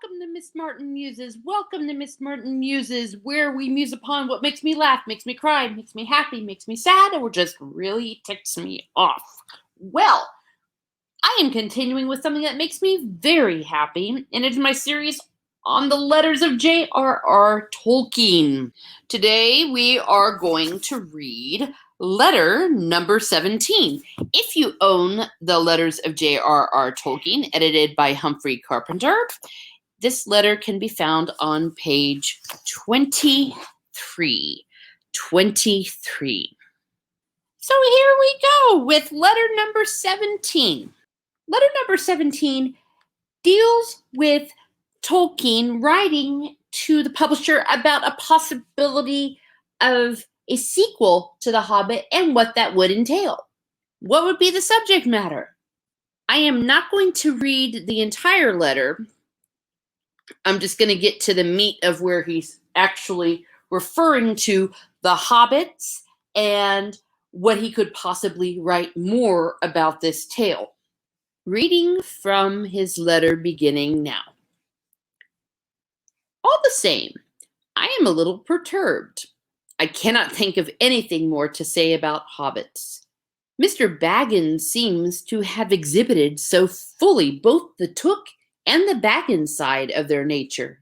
Welcome to Miss Martin Muses. Welcome to Miss Martin Muses, where we muse upon what makes me laugh, makes me cry, makes me happy, makes me sad, or just really ticks me off. Well, I am continuing with something that makes me very happy, and it's my series on the letters of J.R.R. Tolkien. Today we are going to read letter number 17. If you own the letters of J.R.R. Tolkien, edited by Humphrey Carpenter, this letter can be found on page 23. 23. So here we go with letter number 17. Letter number 17 deals with Tolkien writing to the publisher about a possibility of a sequel to The Hobbit and what that would entail. What would be the subject matter? I am not going to read the entire letter. I'm just going to get to the meat of where he's actually referring to the hobbits and what he could possibly write more about this tale. Reading from his letter beginning now. All the same, I am a little perturbed. I cannot think of anything more to say about hobbits. Mr. Baggins seems to have exhibited so fully both the Took and the Baggins side of their nature.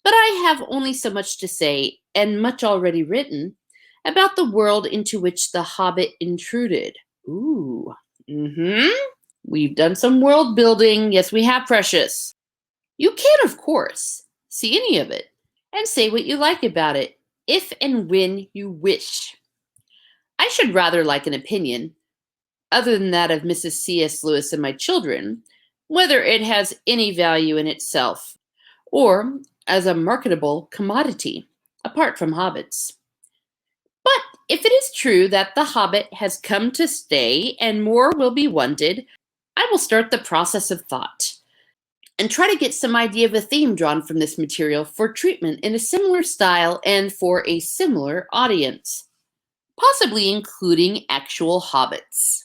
But I have only so much to say, and much already written, about the world into which the Hobbit intruded. Ooh, We've done some world building. Yes, we have, Precious. You can, of course, see any of it and say what you like about it, if and when you wish. I should rather like an opinion, other than that of Mrs. C.S. Lewis and my children, whether it has any value in itself, or as a marketable commodity, apart from hobbits. But if it is true that the Hobbit has come to stay and more will be wanted, I will start the process of thought and try to get some idea of a theme drawn from this material for treatment in a similar style and for a similar audience, possibly including actual hobbits.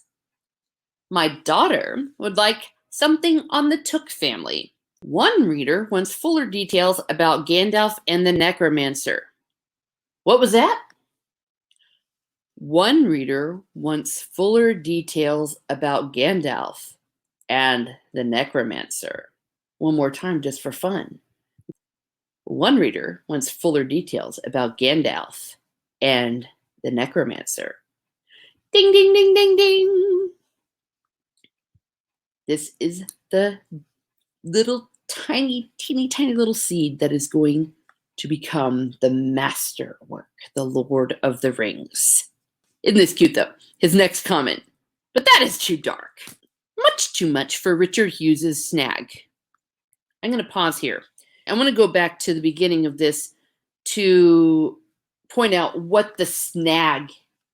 My daughter would like something on the Took family. One reader wants fuller details about Gandalf and the Necromancer. What was that? One reader wants fuller details about Gandalf and the Necromancer. One more time just for fun. One reader wants fuller details about Gandalf and the Necromancer. Ding, ding, ding, ding, ding. This is the little tiny, teeny, tiny little seed that is going to become the masterwork, the Lord of the Rings. Isn't this cute, though? His next comment. But that is too dark. Much too much for Richard Hughes's snag. I'm going to pause here. I want to go back to the beginning of this to point out what the snag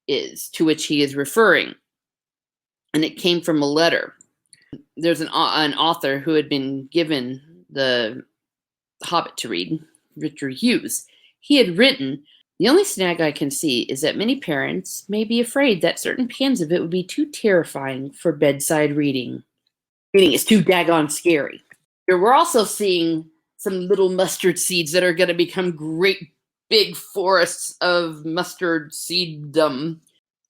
is to which he is referring. And it came from a letter. There's an author who had been given the Hobbit to read, Richard Hughes. He had written, "The only snag I can see is that many parents may be afraid that certain pans of it would be too terrifying for bedside reading." Meaning it's too daggone scary. We're also seeing some little mustard seeds that are going to become great big forests of mustard seeddom.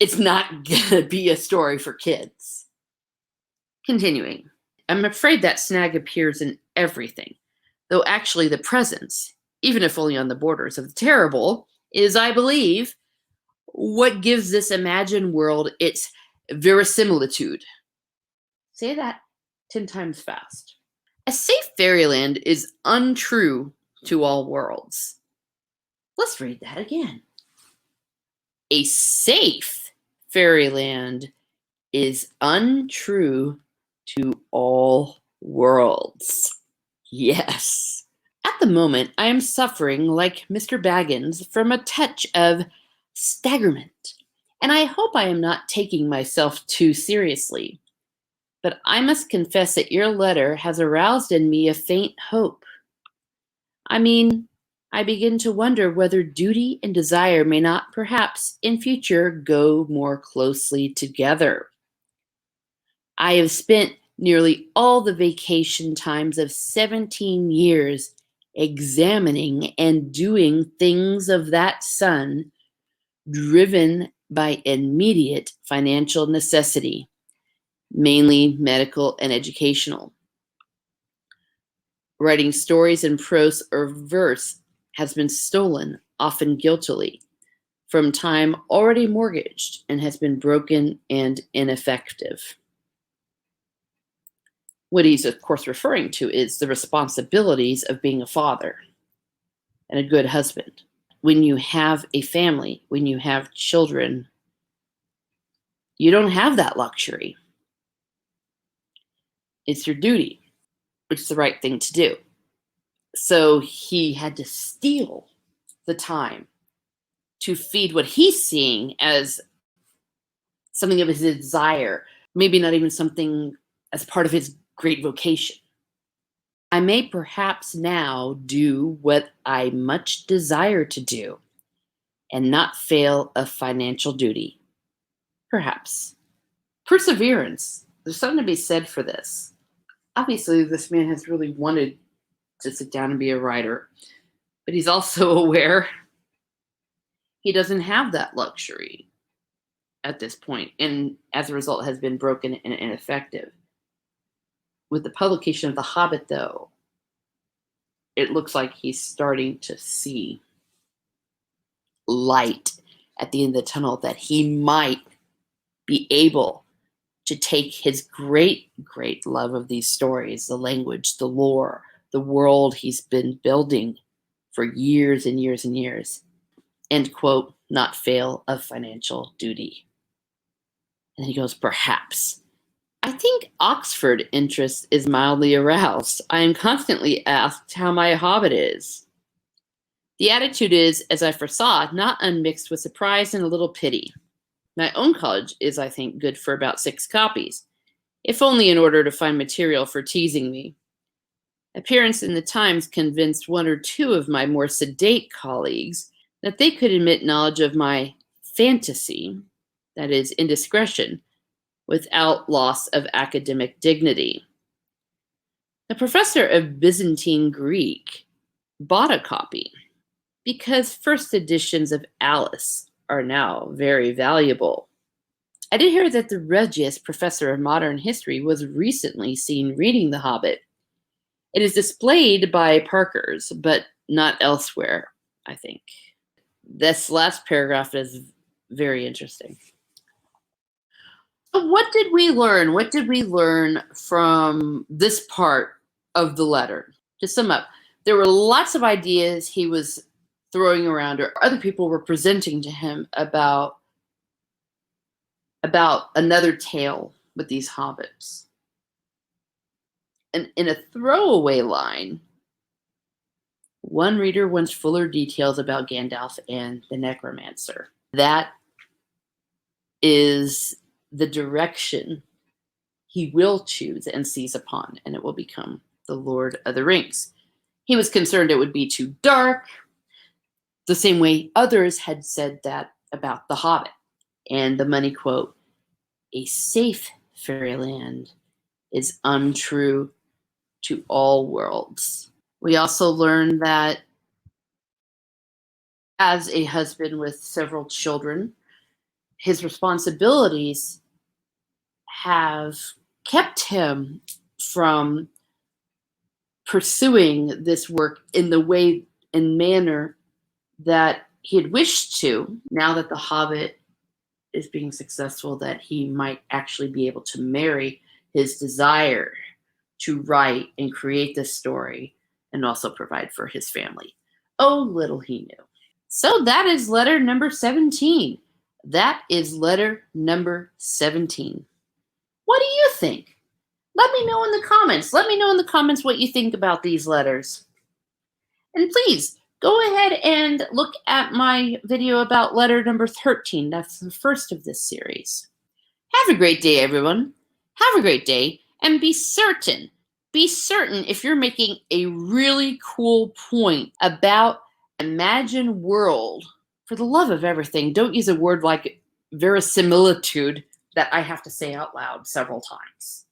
It's not going to be a story for kids. Continuing, I'm afraid that snag appears in everything, though actually the presence, even if only on the borders of the terrible, is, I believe, what gives this imagined world its verisimilitude. Say that 10 times fast. A safe fairyland is untrue to all worlds. Let's read that again. A safe fairyland is untrue to all worlds. Yes. At the moment, I am suffering, like Mr. Baggins, from a touch of staggerment, and I hope I am not taking myself too seriously. But I must confess that your letter has aroused in me a faint hope. I mean, I begin to wonder whether duty and desire may not perhaps in future go more closely together. I have spent nearly all the vacation times of 17 years examining and doing things of that son, driven by immediate financial necessity, mainly medical and educational. Writing stories in prose or verse has been stolen, often guiltily, from time already mortgaged and has been broken and ineffective. What he's, of course, referring to is the responsibilities of being a father and a good husband. When you have a family, when you have children, you don't have that luxury. It's your duty. It's the right thing to do. So he had to steal the time to feed what he's seeing as something of his desire, maybe not even something as part of his great vocation. I may perhaps now do what I much desire to do and not fail of financial duty. Perhaps. Perseverance. There's something to be said for this. Obviously, this man has really wanted to sit down and be a writer, but he's also aware he doesn't have that luxury at this point, and as a result has been broken and ineffective. With the publication of The Hobbit, though, it looks like he's starting to see light at the end of the tunnel, that he might be able to take his great, great love of these stories, the language, the lore, the world he's been building for years and years and years, end quote, not fail of financial duty. And he goes, perhaps. I think Oxford interest is mildly aroused. I am constantly asked how my Hobbit is. The attitude is, as I foresaw, not unmixed with surprise and a little pity. My own college is, I think, good for about 6 copies, if only in order to find material for teasing me. Appearance in the Times convinced 1 or 2 of my more sedate colleagues that they could admit knowledge of my fantasy, that is, indiscretion, without loss of academic dignity. The professor of Byzantine Greek bought a copy because first editions of Alice are now very valuable. I did hear that the Regius professor of modern history was recently seen reading The Hobbit. It is displayed by Parker's, but not elsewhere, I think. This last paragraph is very interesting. So what did we learn? What did we learn from this part of the letter? To sum up, there were lots of ideas he was throwing around, or other people were presenting to him about another tale with these hobbits. And in a throwaway line, one reader wants fuller details about Gandalf and the necromancer. That is the direction he will choose and seize upon, and it will become the Lord of the Rings. He was concerned it would be too dark, the same way others had said that about The Hobbit. And the money quote, a safe fairyland is untrue to all worlds. We also learned that as a husband with several children, his responsibilities have kept him from pursuing this work in the way and manner that he had wished to. Now that The Hobbit is being successful, that he might actually be able to marry his desire to write and create this story and also provide for his family. Oh, little he knew. So that is letter number 17. That is letter number 17. What do you think? Let me know in the comments. Let me know in the comments what you think about these letters. And please, go ahead and look at my video about letter number 13. That's the first of this series. Have a great day, everyone. Have a great day, and be certain if you're making a really cool point about imagined world, for the love of everything, don't use a word like verisimilitude that I have to say out loud several times.